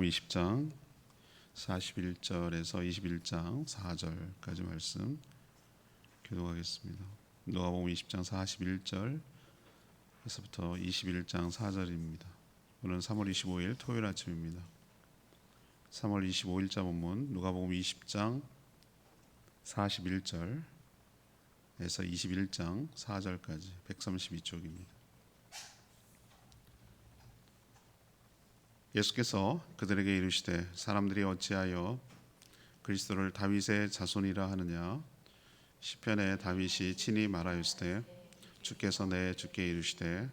누가복음 20장 41절에서 21장 4절까지 말씀 교독하겠습니다. 누가복음 20장 41절에서부터 21장 4절입니다. 오늘은 3월 25일 토요일 아침입니다. 3월 25일자 본문 누가복음 20장 41절에서 21장 4절까지 132쪽입니다. 예수께서 그들에게 이르시되 사람들이 어찌하여 그리스도를 다윗의 자손이라 하느냐. 시편에 다윗이 친히 말하였으되 주께서 내 주께 이르시되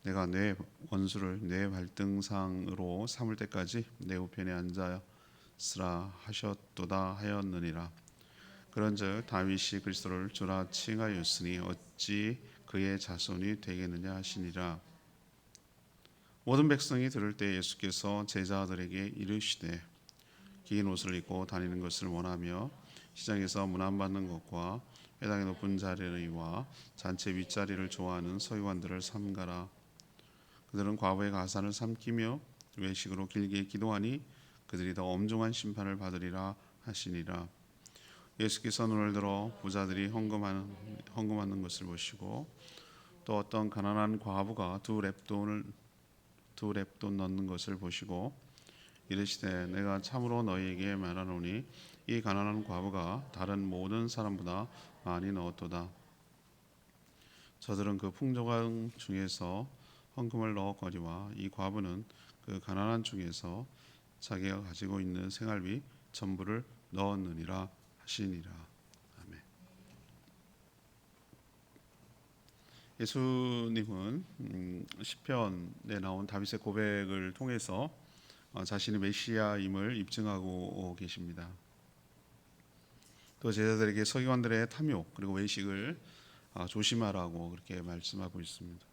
내가 내 원수를 내 발등상으로 삼을 때까지 내 우편에 앉았으라 하셨도다 하였느니라. 그런즉 다윗이 그리스도를 주라 칭하였으니 어찌 그의 자손이 되겠느냐 하시니라. 모든 백성이 들을 때 예수께서 제자들에게 이르시되 긴 옷을 입고 다니는 것을 원하며 시장에서 문안받는 것과 회당의 높은 자리와 잔치 윗자리를 좋아하는 서기관들을 삼가라. 그들은 과부의 가산을 삼키며 외식으로 길게 기도하니 그들이 더 엄중한 심판을 받으리라 하시니라. 예수께서 눈을 들어 부자들이 헌금하는 것을 보시고 또 어떤 가난한 과부가 두 렙돈 넣는 것을 보시고 이르시되 내가 참으로 너희에게 말하노니 이 가난한 과부가 다른 모든 사람보다 많이 넣었도다. 저들은 그 풍족한 중에서 헌금을 넣었거니와 이 과부는 그 가난한 중에서 자기가 가지고 있는 생활비 전부를 넣었느니라 하시니라. 아멘. 예수님은 시편에 나온 다윗의 고백을 통해서 자신의 메시아임을 입증하고 계십니다. 또 제자들에게 서기관들의 탐욕 그리고 외식을 조심하라고 그렇게 말씀하고 있습니다.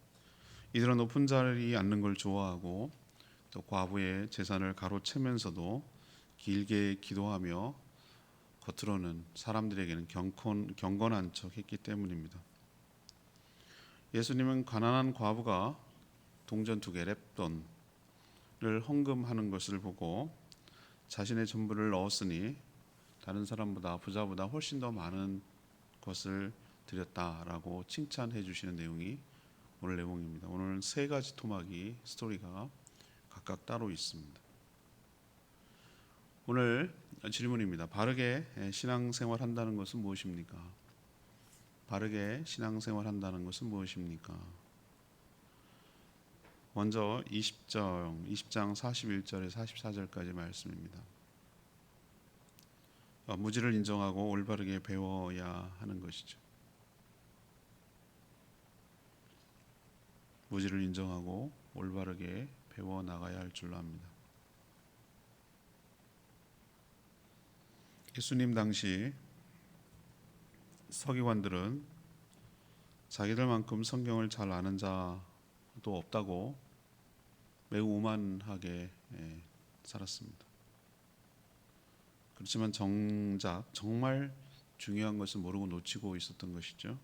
이들은 높은 자리에 앉는 걸 좋아하고 또 과부의 재산을 가로채면서도 길게 기도하며 겉으로는 사람들에게는 경건한 척 했기 때문입니다. 예수님은 가난한 과부가 동전 2개 렙돈을 헌금하는 것을 보고 자신의 전부를 넣었으니 다른 사람보다 부자보다 훨씬 더 많은 것을 드렸다라고 칭찬해 주시는 내용이 오늘 내용입니다. 오늘은 3가지 토막이 스토리가 각각 따로 있습니다. 오늘 질문입니다. 바르게 신앙생활 한다는 것은 무엇입니까? 바르게 신앙생활 한다는 것은 무엇입니까? 먼저 20장 41절에서 44절까지 말씀입니다. 무지를 인정하고 올바르게 배워야 하는 것이죠. 무지를 인정하고 올바르게 배워 나가야 할 줄로 압니다. 예수님 당시 서기관들은 자기들만큼 성경을 잘 아는 자도 없다고 매우 오만하게 살았습니다. 그렇지만 정작 정말 중요한 것을 모르고 놓치고 있었던 것이죠.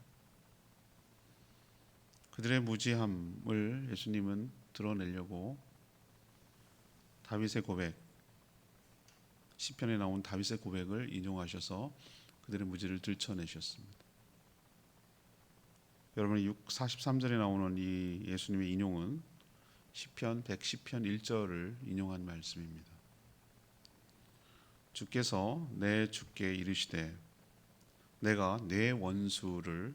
그들의 무지함을 예수님은 드러내려고 다윗의 고백, 시편에 나온 다윗의 고백을 인용하셔서 그들의 무지를 들춰내셨습니다. 여러분 43절에 나오는 이 예수님의 인용은 시편 110편 1절을 인용한 말씀입니다. 주께서 내 주께 이르시되 내가 내 원수를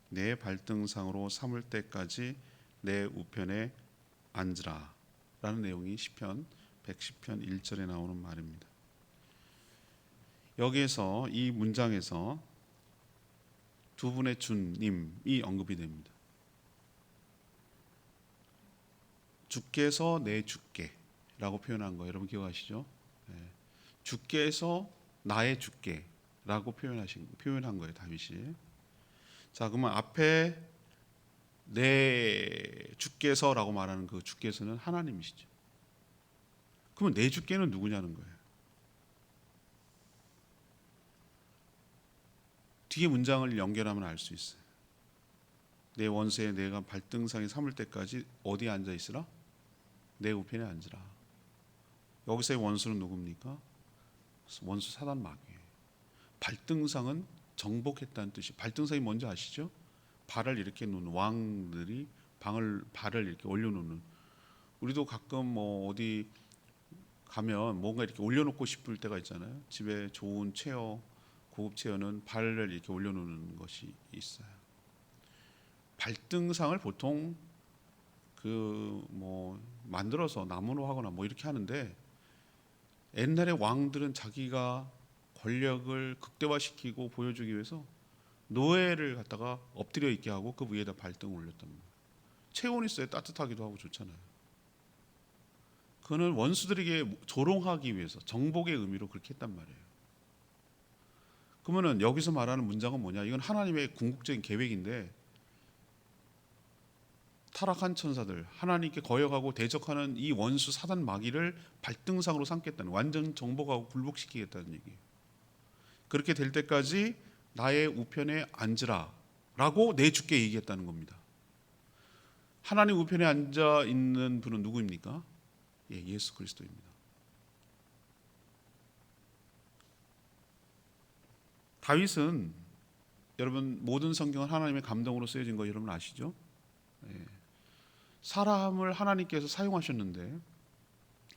내 발등상으로 삼을 때까지 내 우편에 앉으라 라는 내용이 시편 110편 1절에 나오는 말입니다. 여기에서 이 문장에서 두 분의 주님이 언급이 됩니다. 주께서 내 주께 라고 표현한 거예요. 여러분 기억하시죠? 주께서 나의 주께 라고 표현한 거예요, 다윗이. 자, 그러면 앞에 내 주께서 라고 말하는 그 주께서는 하나님이시죠. 그러면 내 주께는 누구냐는 거예요. 뒤에 문장을 연결하면 알 수 있어요. 내 원수의 내가 발등상에 삼을 때까지 어디에 앉아 있으라? 내 우편에 앉으라. 여기서의 원수는 누굽니까? 원수 사단 마귀예요. 발등상은 정복했다는 뜻이. 발등상이 뭔지 아시죠? 발을 이렇게 놓는 왕들이 발을 이렇게 올려놓는. 우리도 가끔 뭐 어디 가면 뭔가 이렇게 올려놓고 싶을 때가 있잖아요. 집에 좋은 체어, 고급 체어는 발을 이렇게 올려놓는 것이 있어요. 발등상을 보통 그 뭐 만들어서 나무로 하거나 뭐 이렇게 하는데, 옛날에 왕들은 자기가 권력을 극대화시키고 보여주기 위해서 노예를 갖다가 엎드려 있게 하고 그 위에다 발등을 올렸단 말이에요. 체온이 있어야 따뜻하기도 하고 좋잖아요. 그거는 원수들에게 조롱하기 위해서, 정복의 의미로 그렇게 했단 말이에요. 그러면은 여기서 말하는 문장은 뭐냐? 이건 하나님의 궁극적인 계획인데, 타락한 천사들, 하나님께 거역하고 대적하는 이 원수 사단 마귀를 발등상으로 삼겠다는, 완전 정복하고 굴복시키겠다는 얘기예요. 그렇게 될 때까지 나의 우편에 앉으라 라고 내 주께 얘기했다는 겁니다. 하나님 우편에 앉아 있는 분은 누구입니까? 예수 그리스도입니다. 다윗은, 여러분 모든 성경은 하나님의 감동으로 쓰여진 거 여러분 아시죠? 사람을 하나님께서 사용하셨는데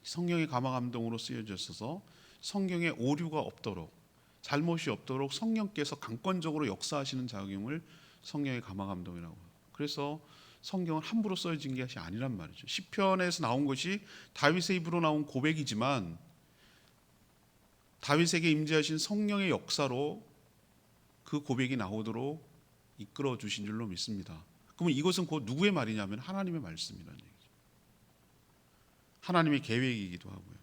성령의 감화 감동으로 쓰여졌어서 성경에 오류가 없도록, 잘못이 없도록 성령께서 강권적으로 역사하시는 작용을 성령의 감화 감동이라고 해요. 그래서 성경은 함부로 써진 것이 아니란 말이죠. 시편에서 나온 것이 다윗의 입으로 나온 고백이지만 다윗에게 임재하신 성령의 역사로 그 고백이 나오도록 이끌어 주신 줄로 믿습니다. 그러면 이것은 곧 누구의 말이냐면 하나님의 말씀이라는 얘기죠. 하나님의 계획이기도 하고요.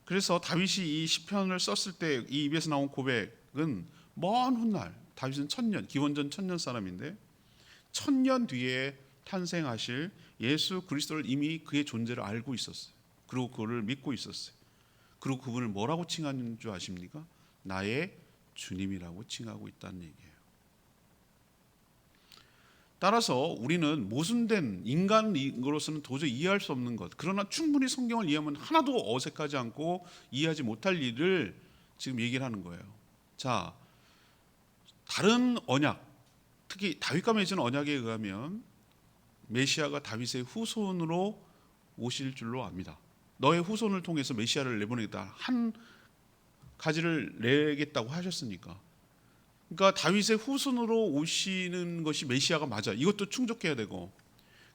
그래서 다윗이 이 시편을 썼을 때 이 입에서 나온 고백은 먼 훗날, 다윗은 기원전 1000년 사람인데 1000년 뒤에 탄생하실 예수 그리스도를 이미 그의 존재를 알고 있었어요. 그리고 그를 믿고 있었어요. 그리고 그분을 뭐라고 칭하는 줄 아십니까? 나의 주님이라고 칭하고 있다는 얘기예요. 따라서 우리는 모순된 인간으로서는 도저히 이해할 수 없는 것, 그러나 충분히 성경을 이해하면 하나도 어색하지 않고 이해하지 못할 일을 지금 얘기를 하는 거예요. 자, 다른 언약, 특히 다윗과 맺은 언약에 의하면 메시아가 다윗의 후손으로 오실 줄로 압니다. 너의 후손을 통해서 메시아를 내보내겠다, 한 가지를 내겠다고 하셨으니까. 그러니까 다윗의 후손으로 오시는 것이 메시아가 맞아. 이것도 충족해야 되고,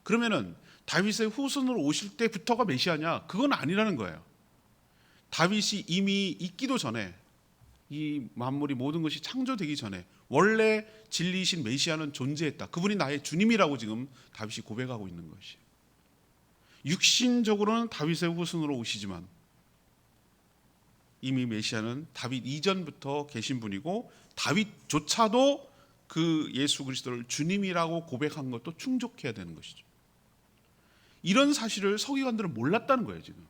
그러면은 다윗의 후손으로 오실 때부터가 메시아냐? 그건 아니라는 거예요. 다윗이 이미 있기도 전에, 이 만물이 모든 것이 창조되기 전에 원래 진리이신 메시아는 존재했다. 그분이 나의 주님이라고 지금 다윗이 고백하고 있는 것이에요. 육신적으로는 다윗의 후손으로 오시지만 이미 메시아는 다윗 이전부터 계신 분이고, 다윗조차도 그 예수 그리스도를 주님이라고 고백한 것도 충족해야 되는 것이죠. 이런 사실을 서기관들은 몰랐다는 거예요. 지금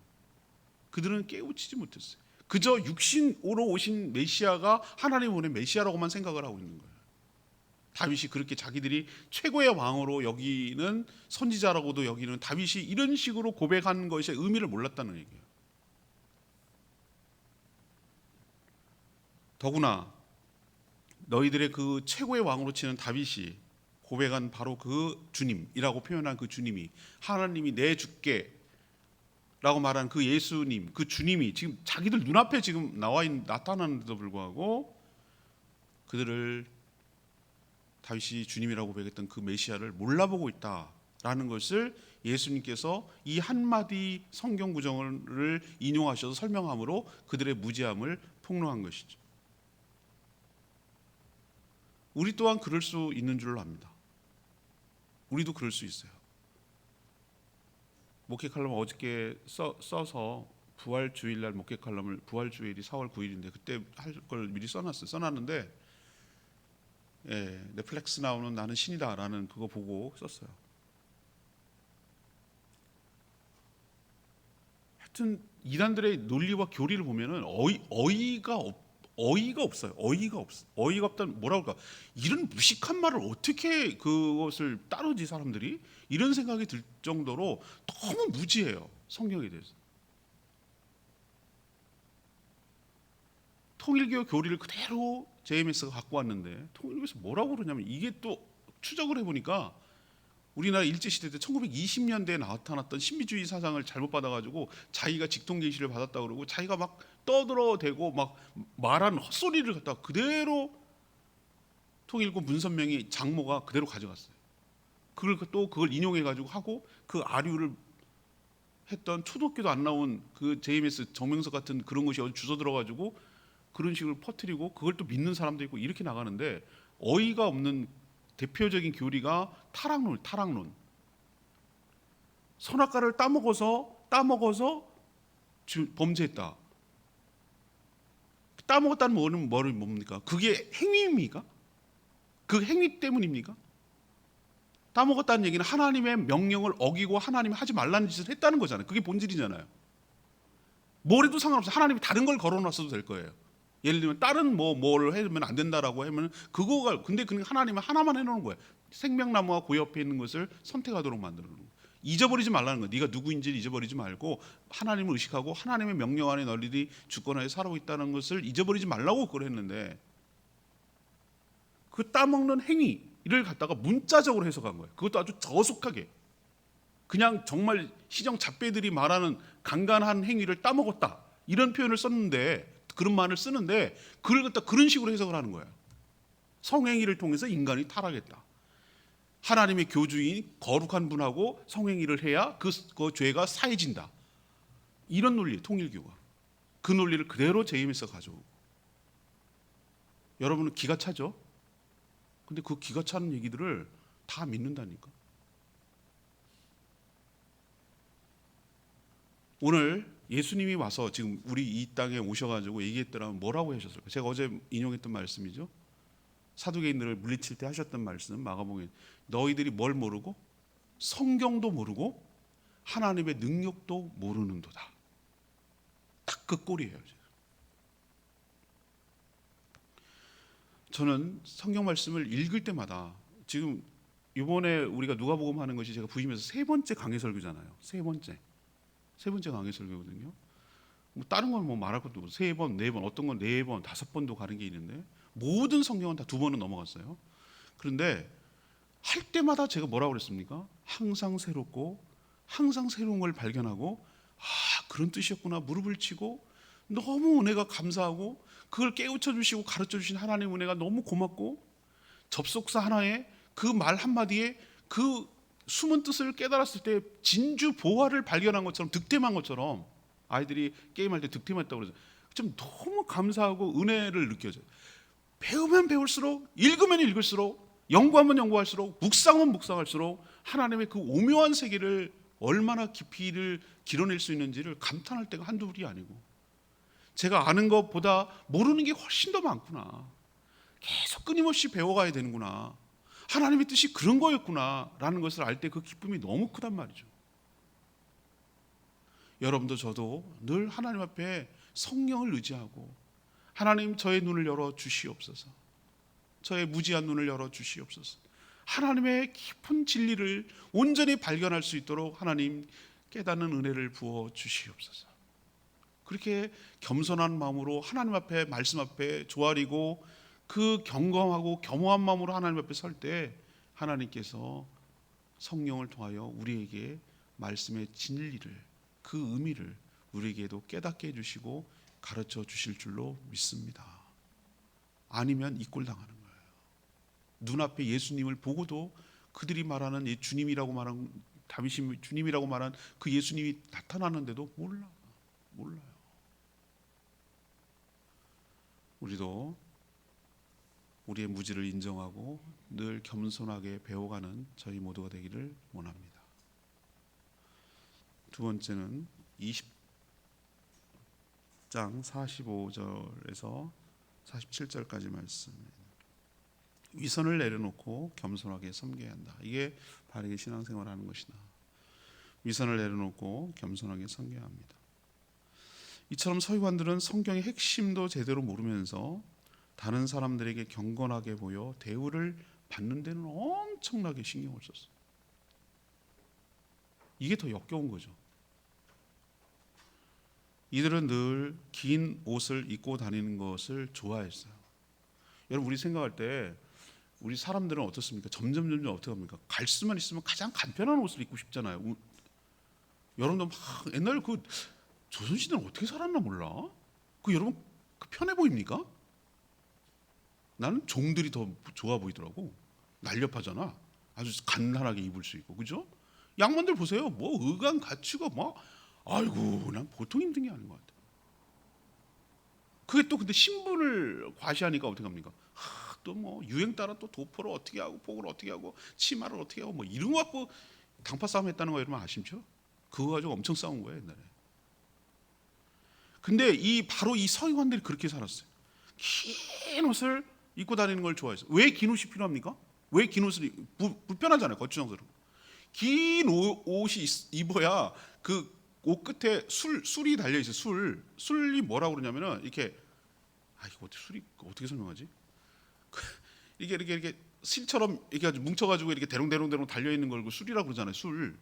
그들은 깨우치지 못했어요. 그저 육신으로 오신 메시아가 하나님 보낸 메시아라고만 생각을 하고 있는 거예요. 다윗이 그렇게 자기들이 최고의 왕으로 여기는, 선지자라고도 여기는 다윗이 이런 식으로 고백한 것의 의미를 몰랐다는 얘기예요. 더구나 너희들의 그 최고의 왕으로 치는 다윗이 고백한 바로 그 주님이라고 표현한 그 주님이, 하나님이 내 주께 라고 말한 그 예수님, 그 주님이 지금 자기들 눈앞에 지금 나타나는데도 불구하고 그들을, 다윗이 주님이라고 고백했던 그 메시아를 몰라보고 있다라는 것을 예수님께서 이 한마디 성경 구절을 인용하셔서 설명함으로 그들의 무지함을 폭로한 것이죠. 우리 또한 그럴 수 있는 줄로 압니다. 우리도 그럴 수 있어요. 목회 칼럼 어저께 써서 부활 주일날 목회 칼럼을, 부활 주일이 4월 9일인데 그때 할 걸 미리 써놨는데 넷플릭스 나오는 나는 신이다라는 그거 보고 썼어요. 하여튼 이단들의 논리와 교리를 보면은 어이가 없어요. 어이가 없다는, 뭐라 그럴까? 이런 무식한 말을 어떻게 그것을 따르지 사람들이? 이런 생각이 들 정도로 너무 무지해요. 성경에 대해서. 통일교 교리를 그대로 JMS가 갖고 왔는데 통일교에서 뭐라고 그러냐면, 이게 또 추적을 해보니까 우리나라 일제시대 때 1920년대에 나타났던 신비주의 사상을 잘못 받아가지고 자기가 직통 계시를 받았다 그러고 자기가 막 떠들어대고 막 말한 헛소리를 갖다가 그대로 통일교 문선명이 장모가 그대로 가져갔어요. 그걸 인용해가지고 하고, 그 아류를 했던 초등학교도 안 나온 그 JMS 정명석 같은 그런 것이 어디 주워 들어가지고 그런 식으로 퍼뜨리고 그걸 또 믿는 사람도 있고 이렇게 나가는데, 어이가 없는 대표적인 교리가 타락론. 선악과를 따먹어서 지금 범죄했다. 따먹었다는 말은 뭡니까? 그게 행위입니까? 그 행위 때문입니까? 따먹었다는 얘기는 하나님의 명령을 어기고 하나님이 하지 말라는 짓을 했다는 거잖아요. 그게 본질이잖아요. 뭘 해도 상관없어요. 하나님이 다른 걸 걸어놨어도 될 거예요. 예를 들면 다른 뭐를 해면 안 된다라고 하면 그거가, 근데 하나님은 하나만 해놓은 거예요. 생명나무와 그 옆에 있는 것을 선택하도록 만드는 거예요. 잊어버리지 말라는 거예요. 네가 누구인지를 잊어버리지 말고 하나님을 의식하고 하나님의 명령 안에 너희들이 주권하에 살아오고 있다는 것을 잊어버리지 말라고 그걸 했는데, 그 따먹는 행위를 갖다가 문자적으로 해석한 거예요. 그것도 아주 저속하게, 그냥 정말 시정 잡배들이 말하는 간간한 행위를 따먹었다 이런 표현을 썼는데, 그런 말을 쓰는데 그걸 갖다 그런 식으로 해석을 하는 거예요. 성행위를 통해서 인간이 타락했다. 하나님의 교주인 거룩한 분하고 성행위를 해야 그 죄가 사해진다. 이런 논리, 통일교가 그 논리를 그대로 JMS가 가져오고, 여러분은 기가 차죠? 근데 그 기가 차는 얘기들을 다 믿는다니까. 오늘 예수님이 와서 지금 우리 이 땅에 오셔가지고 얘기했더라면 뭐라고 하셨을까? 제가 어제 인용했던 말씀이죠. 사두개인들을 물리칠 때 하셨던 말씀, 마가복음, 너희들이 뭘 모르고 성경도 모르고 하나님의 능력도 모르는도다. 딱 그 꼴이에요. 저는 성경 말씀을 읽을 때마다, 지금 이번에 우리가 누가복음 하는 것이 제가 부임해서 세 번째 강해 설교잖아요. 세 번째 강해 설교거든요. 뭐 다른 건 뭐 말할 것도 없고, 세 번, 네 번, 어떤 건 네 번, 다섯 번도 가는 게 있는데 모든 성경은 다 두 번은 넘어갔어요. 그런데 할 때마다 제가 뭐라고 그랬습니까? 항상 새롭고 항상 새로운 걸 발견하고, 아, 그런 뜻이었구나. 무릎을 치고 너무 은혜가 감사하고, 그걸 깨우쳐 주시고 가르쳐 주신 하나님 은혜가 너무 고맙고, 접속사 하나에 그 말 한마디에 그 숨은 뜻을 깨달았을 때 진주 보화를 발견한 것처럼, 득템한 것처럼, 아이들이 게임할 때 득템했다고 그러죠. 좀 너무 감사하고 은혜를 느껴져요. 배우면 배울수록, 읽으면 읽을수록, 연구하면 연구할수록, 묵상하면 묵상할수록 하나님의 그 오묘한 세계를 얼마나 깊이를 길어낼 수 있는지를 감탄할 때가 한두 불이 아니고, 제가 아는 것보다 모르는 게 훨씬 더 많구나, 계속 끊임없이 배워가야 되는구나, 하나님의 뜻이 그런 거였구나 라는 것을 알 때 그 기쁨이 너무 크단 말이죠. 여러분도 저도 늘 하나님 앞에 성령을 의지하고, 하나님 저의 눈을 열어 주시옵소서, 저의 무지한 눈을 열어 주시옵소서, 하나님의 깊은 진리를 온전히 발견할 수 있도록 하나님 깨닫는 은혜를 부어 주시옵소서. 그렇게 겸손한 마음으로 하나님 앞에, 말씀 앞에 조아리고 그 경건하고 겸허한 마음으로 하나님 앞에 설 때 하나님께서 성령을 통하여 우리에게 말씀의 진리를, 그 의미를 우리에게도 깨닫게 해주시고 가르쳐 주실 줄로 믿습니다. 아니면 이꼴당하는 거예요. 눈앞에 예수님을 보고도 그들이 말하는 주님이라고 말한, 다윗이 주님이라고 말한 그 예수님이 나타나는데도 몰라요. 우리도 우리의 무지를 인정하고 늘 겸손하게 배워가는 저희 모두가 되기를 원합니다. 두 번째는 20장 45절에서 47절까지 말씀입니다. 위선을 내려놓고 겸손하게 섬겨야 한다. 이게 바르게 신앙생활하는 것이다. 위선을 내려놓고 겸손하게 섬겨야 합니다. 이처럼 서기관들은 성경의 핵심도 제대로 모르면서 다른 사람들에게 경건하게 보여 대우를 받는 데는 엄청나게 신경을 썼어요. 이게 더 역겨운 거죠. 이들은 늘 긴 옷을 입고 다니는 것을 좋아했어요. 여러분, 우리 생각할 때 우리 사람들은 어떻습니까? 점점 어떻게 합니까? 갈 수만 있으면 가장 간편한 옷을 입고 싶잖아요. 여러분도 막 옛날 그 조선시대는 어떻게 살았나 몰라. 여러분 그 편해 보입니까? 나는 종들이 더 좋아 보이더라고. 날렵하잖아. 아주 간단하게 입을 수 있고, 그죠? 양반들 보세요. 뭐 의관 갖추고 막, 아이고, 난 보통 힘든 게 아닌 것 같아. 그게 또 근데 신분을 과시하니까 어떻게 합니까? 또 뭐 유행 따라 또 도포를 어떻게 하고 복을 어떻게 하고 치마를 어떻게 하고 뭐 이런 거 갖고 당파 싸움 했다는 거 여러분 아시죠? 그거 가지고 엄청 싸운 거예요 옛날에. 근데 바로 이 서기관들이 그렇게 살았어요. 긴 옷을 입고 다니는 걸 좋아했어요. 왜 긴 옷이 필요합니까? 왜 긴 옷을 불편하잖아요. 거추장스러워. 긴 옷이 입어야 그 옷 끝에 술이 달려 있어요. 술이 뭐라고 그러냐면은 이렇게, 이거 술이 어떻게 설명하지? 이게 실처럼 이렇게 뭉쳐가지고 이렇게 대롱대롱 달려 있는 걸 술이라고 그러잖아요. 술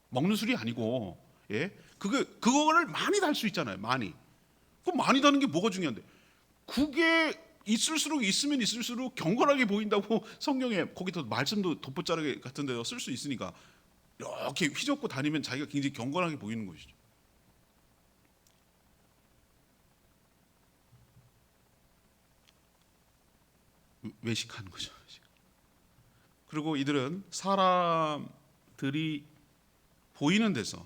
먹는 술이 아니고, 예, 그거를 많이 달 수 있잖아요. 많이. 그럼 많이 다는 게 뭐가 중요한데? 그게 있으면 있을수록 경건하게 보인다고 성경에 거기서 말씀도 돋보자르게 같은 데서 쓸 수 있으니까 이렇게 휘젓고 다니면 자기가 굉장히 경건하게 보이는 것이죠. 외식하는 거죠. 그리고 이들은 사람들이 보이는 데서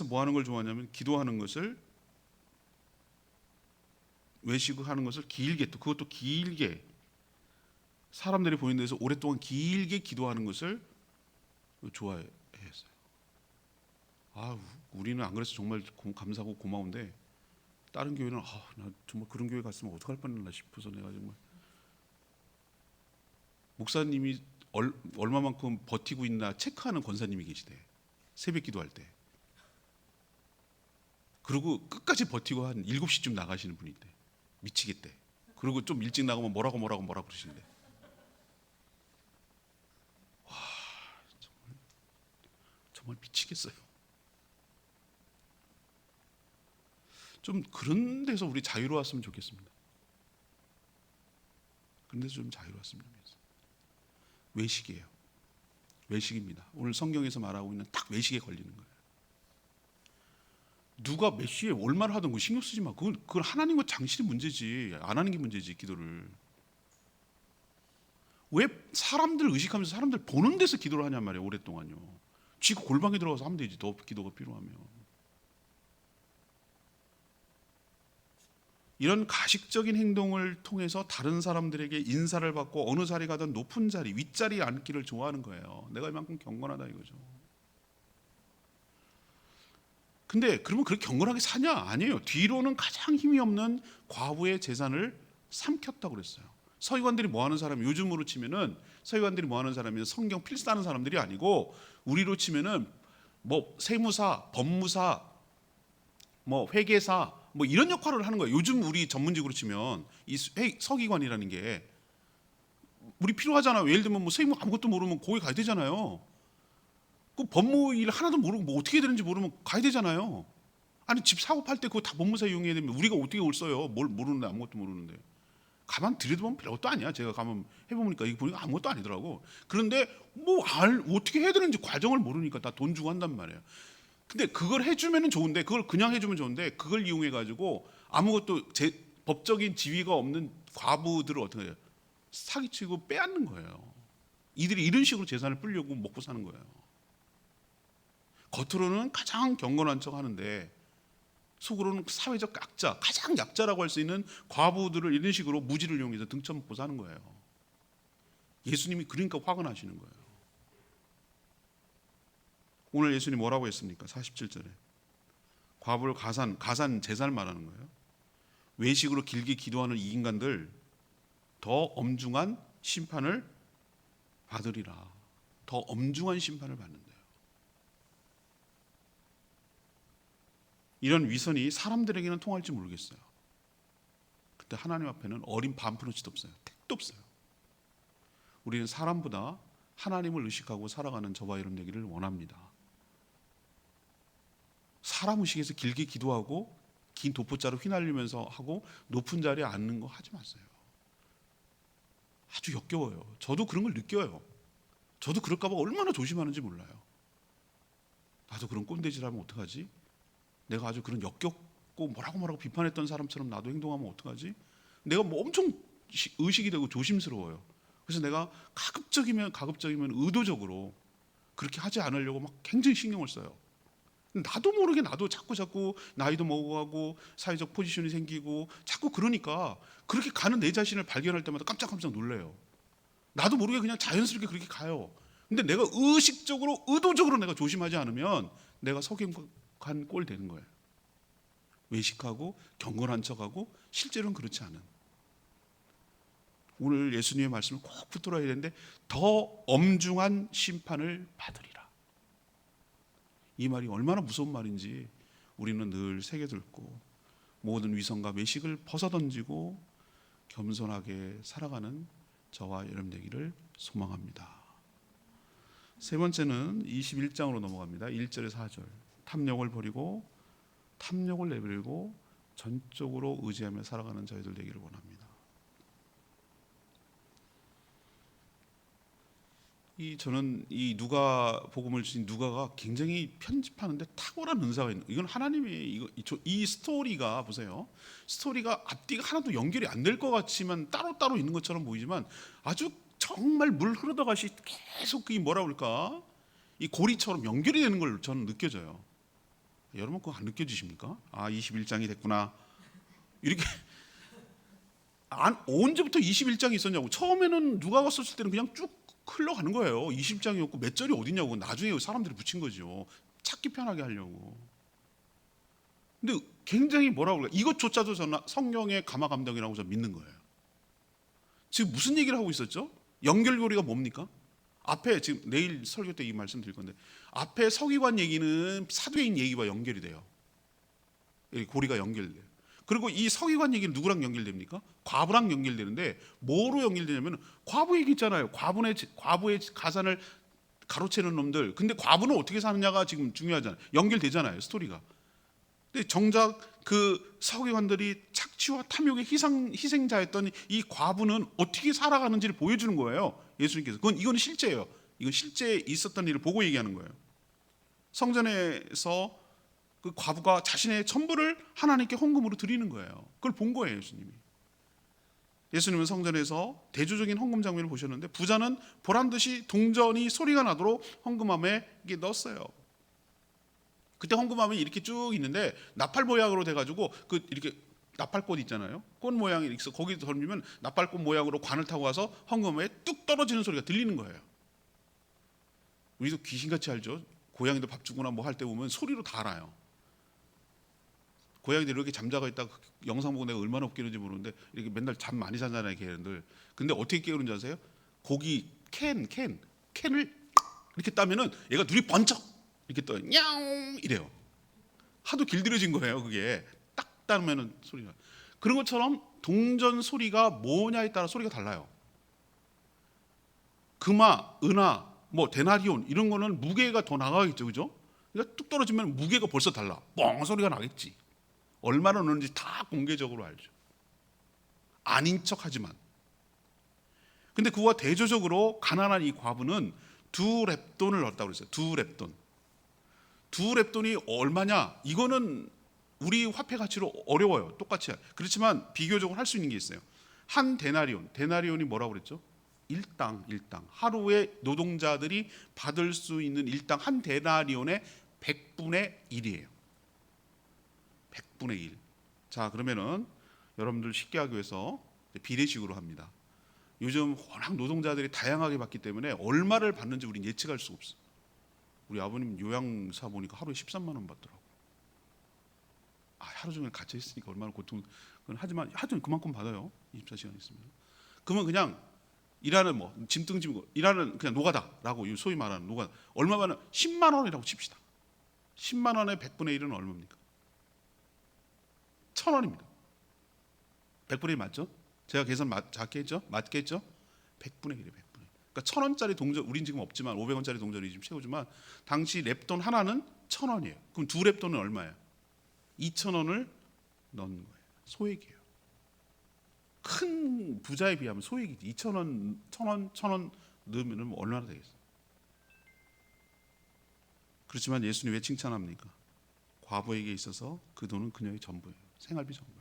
뭐 하는 걸 좋아하냐면 기도하는 것을, 외식하는 것을 길게, 또 그것도 길게, 사람들이 보이는 데서 오랫동안 길게 기도하는 것을 좋아했어요. 우리는 안 그래서 정말 감사하고 고마운데 다른 교회는 나 정말 그런 교회 갔으면 어떡할 뻔했나 싶어서 내가 정말, 목사님이 얼마만큼 버티고 있나 체크하는 권사님이 계시대. 새벽 기도할 때. 그리고 끝까지 버티고 한 7시쯤 나가시는 분이 있대. 미치겠대. 그리고 좀 일찍 나가면 뭐라고 그러시는데. 와, 정말 미치겠어요. 좀 그런 데서 우리 자유로웠으면 좋겠습니다. 그런 데서 좀 자유로웠으면 좋겠어요. 외식이에요. 외식입니다. 오늘 성경에서 말하고 있는 딱 외식에 걸리는 거예요. 누가 몇 시에 얼마를 하든 거 신경 쓰지 마. 그건 하나님과 당신이 문제지. 안 하는 게 문제지, 기도를. 왜 사람들 의식하면서 사람들 보는 데서 기도를 하냔 말이에요. 오랫동안요. 쥐가 골방에 들어가서 하면 되지. 더 기도가 필요하면. 이런 가식적인 행동을 통해서 다른 사람들에게 인사를 받고 어느 자리 가든 높은 자리, 윗자리에 앉기를 좋아하는 거예요. 내가 이만큼 경건하다 이거죠. 근데 그러면 그렇게 경건하게 사냐? 아니에요. 뒤로는 가장 힘이 없는 과부의 재산을 삼켰다고 그랬어요. 서기관들이 뭐 하는 사람이, 요즘으로 치면은 서기관들이 뭐 하는 사람이면 성경 필사하는 사람들이 아니고, 우리로 치면은 뭐 세무사, 법무사, 뭐 회계사, 뭐 이런 역할을 하는 거예요. 요즘 우리 전문직으로 치면 이 서기관이라는 게 우리 필요하잖아요. 예를 들면 뭐 세무 아무것도 모르면 거기 가야 되잖아요. 그 법무 일 하나도 모르고 뭐 어떻게 되는지 모르면 가야 되잖아요. 아니 집 사고 팔 때 그거 다 법무사 이용해야 되면 우리가 어떻게 올 써요? 뭘 모르는데, 아무것도 모르는데. 가만 들여다보면 별것도 아니야. 제가 가면 해보니까 이거 보니까 아무것도 아니더라고. 그런데 뭐 어떻게 해야 되는지 과정을 모르니까 다 돈 주고 한단 말이에요. 근데 그걸 해주면은 좋은데, 그걸 그냥 해주면 좋은데, 그걸 이용해 가지고 아무것도 법적인 지위가 없는 과부들을 어떻게 해요? 사기치고 빼앗는 거예요. 이들이 이런 식으로 재산을 불려고 먹고 사는 거예요. 겉으로는 가장 경건한 척 하는데 속으로는 사회적 약자, 가장 약자라고 할 수 있는 과부들을 이런 식으로 무지를 이용해서 등쳐먹고 사는 거예요. 예수님이 그러니까 화가 나시는 거예요. 오늘 예수님이 뭐라고 했습니까? 47절에 과부를 가산 재산을 말하는 거예요. 외식으로 길게 기도하는 이 인간들 더 엄중한 심판을 받으리라. 더 엄중한 심판을 받는데요. 이런 위선이 사람들에게는 통할지 모르겠어요. 그때 하나님 앞에는 어린 반푼어치도 없어요. 택도 없어요. 우리는 사람보다 하나님을 의식하고 살아가는 저와 여러분 되기를 원합니다. 사람 의식에서 길게 기도하고 긴 도포자로 휘날리면서 하고 높은 자리에 앉는 거 하지 마세요. 아주 역겨워요. 저도 그런 걸 느껴요. 저도 그럴까 봐 얼마나 조심하는지 몰라요. 나도 그런 꼰대질 하면 어떡하지? 내가 아주 그런 역겹고 뭐라고 비판했던 사람처럼 나도 행동하면 어떡하지? 내가 뭐 엄청 의식이 되고 조심스러워요. 그래서 내가 가급적이면 의도적으로 그렇게 하지 않으려고 막 굉장히 신경을 써요. 나도 모르게 나도 자꾸 나이도 먹어가고 사회적 포지션이 생기고 자꾸 그러니까 그렇게 가는 내 자신을 발견할 때마다 깜짝깜짝 놀래요. 나도 모르게 그냥 자연스럽게 그렇게 가요. 근데 내가 의식적으로 의도적으로 내가 조심하지 않으면 내가 석임간 꼴 되는 거예요. 외식하고 경건한 척하고 실제로는 그렇지 않은. 오늘 예수님의 말씀을 꼭 붙들어야 되는데 더 엄중한 심판을 받으리라. 이 말이 얼마나 무서운 말인지 우리는 늘 새겨들고 모든 위선과 매식을 벗어던지고 겸손하게 살아가는 저와 여러분 되기를 소망합니다. 세 번째는 21장으로 넘어갑니다. 1절에서 4절. 탐욕을 버리고 탐욕을 내버리고 전적으로 의지하며 살아가는 저희들 되기를 원합니다. 저는 이 누가 복음을 주신 누가가 굉장히 편집하는데 탁월한 은사가 있는. 이건 하나님이 이 스토리가 보세요. 스토리가 앞뒤가 하나도 연결이 안 될 것 같지만 따로따로 있는 것처럼 보이지만 아주 정말 물 흐르다가시 계속 그게 뭐라 그럴까? 이 고리처럼 연결이 되는 걸 저는 느껴져요. 여러분 그거 안 느껴지십니까? 21장이 됐구나. 이렇게 언제부터 21장이 있었냐고. 처음에는 누가가 썼을 때는 그냥 쭉 흘러가는 거예요. 20장이었고 몇 절이 어디냐고. 나중에 사람들이 붙인 거죠. 찾기 편하게 하려고. 근데 굉장히 뭐라고 그럴까? 이것조차도 저는 성령의 감화 감동이라고 저는 믿는 거예요. 지금 무슨 얘기를 하고 있었죠? 연결고리가 뭡니까? 앞에 지금 내일 설교 때 이 말씀 드릴 건데 앞에 서기관 얘기는 사도인 얘기와 연결이 돼요. 고리가 연결돼요. 그리고 이 서기관 얘기는 누구랑 연결됩니까? 과부랑 연결되는데 뭐로 연결되냐면 과부 얘기 있잖아요. 과부의 가산을 가로채는 놈들. 근데 과부는 어떻게 사느냐가 지금 중요하잖아요. 연결되잖아요. 스토리가. 근데 정작 그 서기관들이 착취와 탐욕의 희생자였던 이 과부는 어떻게 살아가는지를 보여주는 거예요. 예수님께서. 이건 실제예요. 이건 실제 있었던 일을 보고 얘기하는 거예요. 성전에서 그 과부가 자신의 전부를 하나님께 헌금으로 드리는 거예요. 그걸 본 거예요, 예수님이. 예수님은 성전에서 대조적인 헌금 장면을 보셨는데 부자는 보란 듯이 동전이 소리가 나도록 헌금함에 이게 넣었어요. 그때 헌금함이 이렇게 쭉 있는데 나팔 모양으로 돼가지고 그 이렇게 나팔꽃 있잖아요. 꽃 모양이 있어. 거기 던지면 나팔꽃 모양으로 관을 타고 와서 헌금함에 뚝 떨어지는 소리가 들리는 거예요. 우리도 귀신같이 알죠. 고양이들 밥 주거나 뭐 할 때 보면 소리로 다 알아요. 고양이들 이렇게 잠자고 있다가 영상 보고 내가 얼마나 웃기는지 모르는데 이렇게 맨날 잠 많이 자잖아요, 걔네들. 근데 어떻게 깨우는지 아세요? 고기 캔을 이렇게 따면은 얘가 눈이 번쩍 이렇게 떠요. 냐옹 이래요. 하도 길들여진 거예요, 그게. 딱 따면은 소리가. 그런 것처럼 동전 소리가 뭐냐에 따라 소리가 달라요. 금화, 은화, 뭐 데나리온 이런 거는 무게가 더 나가겠죠, 그죠? 그러니까 뚝 떨어지면 무게가 벌써 달라. 뻥 소리가 나겠지. 얼마나 넣는지 다 공개적으로 알죠. 아닌 척하지만. 근데 그와 대조적으로 가난한 이 과부는 2렙돈을 넣었다고 그랬어요. 2렙돈. 2렙돈이 얼마냐? 이거는 우리 화폐 가치로 어려워요. 똑같이. 그렇지만 비교적으로 할 수 있는 게 있어요. 한 데나리온. 데나리온이 뭐라고 그랬죠? 일당. 하루에 노동자들이 받을 수 있는 일당 한 데나리온의 100분의 1이에요. 100분의 1. 자, 그러면은 여러분들 쉽게 하기 위해서 비례식으로 합니다. 요즘 워낙 노동자들이 다양하게 받기 때문에 얼마를 받는지 우리는 예측할 수가 없어요. 우리 아버님 요양사 보니까 하루에 13만 원 받더라고. 하루 종일 갇혀 있으니까 얼마나 고통. 하지만 하여튼 그만큼 받아요. 24시간 있으면. 그러면 그냥 일하는 뭐 짐등 지고 일하는 그냥 노가다라고 소위 말하는 노가다. 얼마 받는 10만 원이라고 칩시다. 10만 원의 100분의 1은 얼마입니까? 1,000원입니다. 100분의 1 맞죠? 제가 계산 작게 했죠? 맞게 했죠? 100분의 1이에요. 100분의 1. 그러니까 1,000원짜리 동전 우린 지금 없지만 500원짜리 동전이 지금 최고지만 당시 랩돈 하나는 1,000원이에요. 그럼 두 랩돈은 얼마예요? 2,000원을 넣는 거예요. 소액이에요. 큰 부자에 비하면 소액이지. 2,000원, 1,000원, 1,000원 넣으면 얼마나 되겠어요? 그렇지만 예수님 왜 칭찬합니까? 과부에게 있어서 그 돈은 그녀의 전부예요. 생활비 전부예요.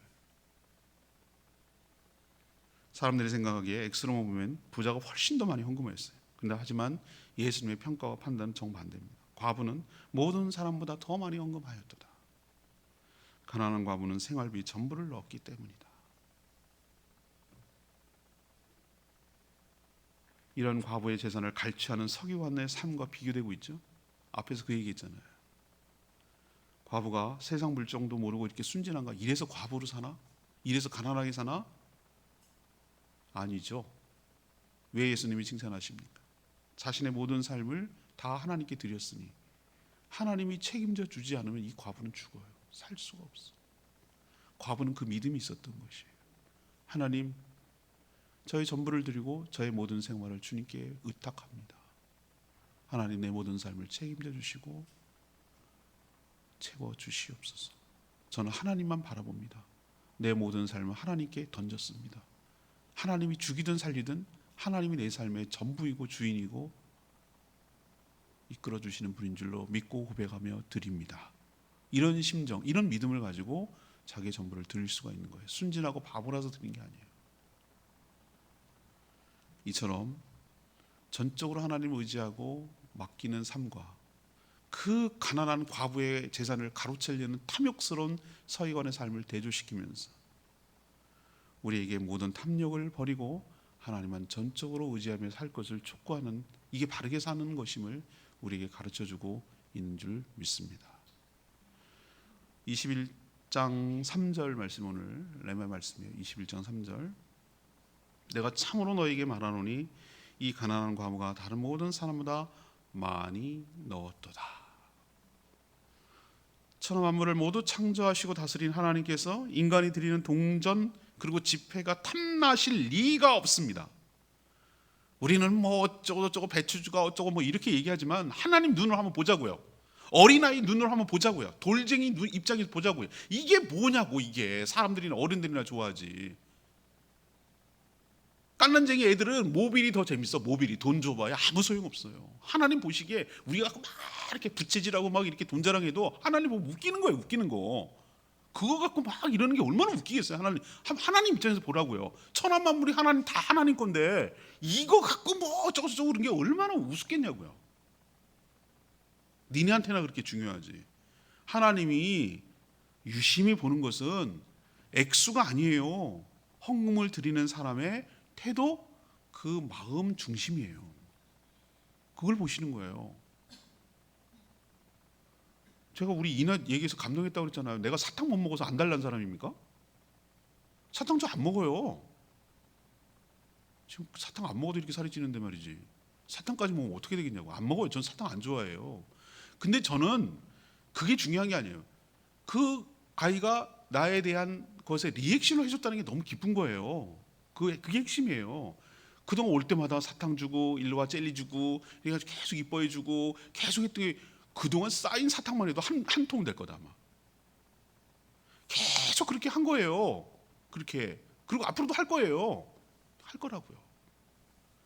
사람들이 생각하기에 엑스로만 보면 부자가 훨씬 더 많이 헌금했어요. 근데 하지만 예수님의 평가와 판단은 정반대입니다. 과부는 모든 사람보다 더 많이 헌금하였도다. 가난한 과부는 생활비 전부를 넣었기 때문이다. 이런 과부의 재산을 갈취하는 서기관의 삶과 비교되고 있죠. 앞에서 그 얘기했잖아요. 과부가 세상 물정도 모르고 이렇게 순진한가? 이래서 과부로 사나? 이래서 가난하게 사나? 아니죠. 왜 예수님이 칭찬하십니까? 자신의 모든 삶을 다 하나님께 드렸으니 하나님이 책임져 주지 않으면 이 과부는 죽어요. 살 수가 없어. 과부는 그 믿음이 있었던 것이에요. 하나님, 저의 전부를 드리고 저의 모든 생활을 주님께 의탁합니다. 하나님, 내 모든 삶을 책임져 주시고 채워 주시옵소서. 저는 하나님만 바라봅니다. 내 모든 삶을 하나님께 던졌습니다. 하나님이 죽이든 살리든 하나님이 내 삶의 전부이고 주인이고 이끌어 주시는 분인 줄로 믿고 고백하며 드립니다. 이런 심정, 이런 믿음을 가지고 자기의 전부를 드릴 수가 있는 거예요. 순진하고 바보라서 드린 게 아니에요. 이처럼 전적으로 하나님을 의지하고 맡기는 삶과 그 가난한 과부의 재산을 가로채려는 탐욕스러운 서기관의 삶을 대조시키면서 우리에게 모든 탐욕을 버리고 하나님만 전적으로 의지하며 살 것을 촉구하는, 이게 바르게 사는 것임을 우리에게 가르쳐주고 있는 줄 믿습니다. 21장 3절 말씀, 오늘 레마 말씀이에요. 21장 3절. 내가 참으로 너에게 말하노니 이 가난한 과부가 다른 모든 사람보다 많이 넣었도다. 천하 만물을 모두 창조하시고 다스린 하나님께서 인간이 드리는 동전 그리고 지폐가 탐나실 리가 없습니다. 우리는 뭐 어쩌고 배추주가 어쩌고 뭐 이렇게 얘기하지만 하나님 눈으로 한번 보자고요. 어린아이 눈으로 한번 보자고요. 돌쟁이 입장에서 보자고요. 이게 뭐냐고. 이게 사람들이나 어른들이나 좋아하지. 깐난쟁이 애들은 모빌이 더 재밌어. 모빌이 돈 줘봐야 아무 소용없어요. 하나님 보시기에 우리가 막 이렇게 부채질하고 막 이렇게 돈 자랑해도 하나님 보면 웃기는 거예요. 웃기는 거. 그거 갖고 막 이러는 게 얼마나 웃기겠어요. 하나님 입장에서 보라고요. 천하 만물이 하나님 다 하나님 건데 이거 갖고 뭐 어쩌고 저쩌고 그런 게 얼마나 우습겠냐고요. 니네한테나 그렇게 중요하지. 하나님이 유심히 보는 것은 액수가 아니에요. 헌금을 드리는 사람의 태도, 그 마음 중심이에요. 그걸 보시는 거예요. 제가 우리 이나 얘기해서 감동했다고 그랬잖아요. 내가 사탕 못 먹어서 안 달란 사람입니까? 사탕 저 안 먹어요. 지금 사탕 안 먹어도 이렇게 살이 찌는데 말이지. 사탕까지 먹으면 어떻게 되겠냐고. 안 먹어요. 전 사탕 안 좋아해요. 근데 저는 그게 중요한 게 아니에요. 그 아이가 나에 대한 것에 리액션을 해줬다는 게 너무 기쁜 거예요. 그게 핵심이에요. 그동안 올 때마다 사탕 주고 일로와 젤리 주고 그래가지고 계속 이뻐해 주고 계속 했던 게 그동안 쌓인 사탕만 해도 한 통 될 거다 아마. 계속 그렇게 한 거예요. 그렇게. 그리고 앞으로도 할 거예요. 할 거라고요.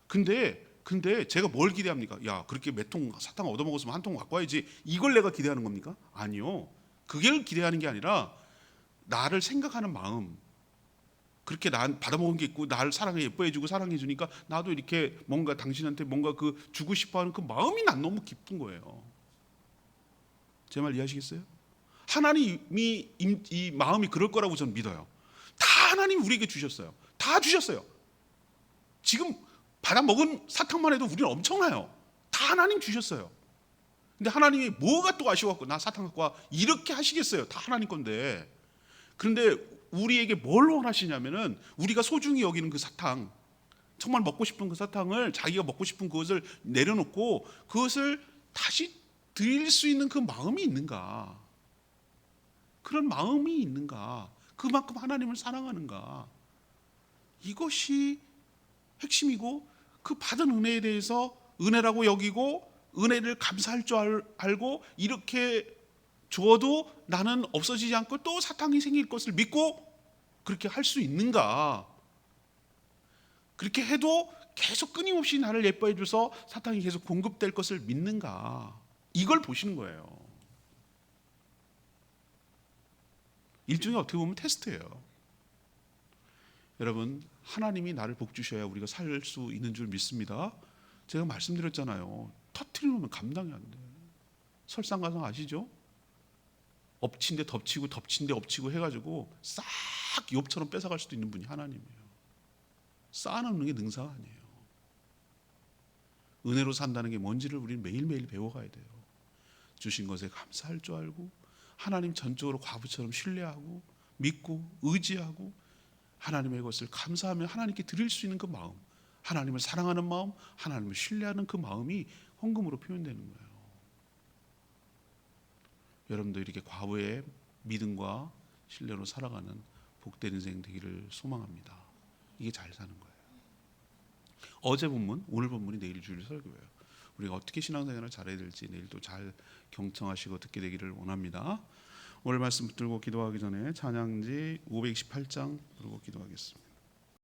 근데 제가 뭘 기대합니까? 야, 그렇게 몇 통 사탕 얻어먹었으면 한 통 갖고 와야지. 이걸 내가 기대하는 겁니까? 아니요. 그걸 기대하는 게 아니라 나를 생각하는 마음. 그렇게 난 받아먹은 게 있고 나를 사랑해 예뻐해주고 사랑해주니까 나도 이렇게 뭔가 당신한테 뭔가 그 주고 싶어하는 그 마음이 난 너무 기쁜 거예요. 제 말 이해하시겠어요? 하나님이 이 마음이 그럴 거라고 저는 믿어요. 다 하나님이 우리에게 주셨어요. 다 주셨어요. 지금 받아먹은 사탕만 해도 우리는 엄청나요. 다 하나님 주셨어요. 근데 하나님이 뭐가 또 아쉬워갖고 나 사탕 갖고 와 이렇게 하시겠어요. 다 하나님 건데. 그런데 우리에게 뭘 원하시냐면은 우리가 소중히 여기는 그 사탕, 정말 먹고 싶은 그 사탕을 자기가 먹고 싶은 그것을 내려놓고 그것을 다시 드릴 수 있는 그 마음이 있는가, 그런 마음이 있는가, 그만큼 하나님을 사랑하는가, 이것이 핵심이고 그 받은 은혜에 대해서 은혜라고 여기고 은혜를 감사할 줄 알고 이렇게 주어도 나는 없어지지 않고 또 사탕이 생길 것을 믿고 그렇게 할 수 있는가? 그렇게 해도 계속 끊임없이 나를 예뻐해 줘서 사탕이 계속 공급될 것을 믿는가? 이걸 보시는 거예요. 일종의 어떻게 보면 테스트예요. 여러분, 하나님이 나를 복 주셔야 우리가 살 수 있는 줄 믿습니다. 제가 말씀드렸잖아요. 터트리면 감당이 안 돼. 설상가상 아시죠? 엎친 데 덮치고 덮친 데 엎치고 해가지고 싹 욥처럼 뺏어갈 수도 있는 분이 하나님이에요. 쌓아놓는 게 능사가 아니에요. 은혜로 산다는 게 뭔지를 우리는 매일매일 배워가야 돼요. 주신 것에 감사할 줄 알고 하나님 전적으로 과부처럼 신뢰하고 믿고 의지하고 하나님의 것을 감사하며 하나님께 드릴 수 있는 그 마음, 하나님을 사랑하는 마음, 하나님을 신뢰하는 그 마음이 헌금으로 표현되는 거예요. 여러분도 이렇게 과부의 믿음과 신뢰로 살아가는 복된 인생 되기를 소망합니다. 이게 잘 사는 거예요. 어제 본문, 오늘 본문이 내일 주일 설교예요. 우리가 어떻게 신앙생활을 잘해야 될지 내일도 잘 경청하시고 듣게 되기를 원합니다. 오늘 말씀 붙들고 기도하기 전에 찬양지 528장 부르고 기도하겠습니다.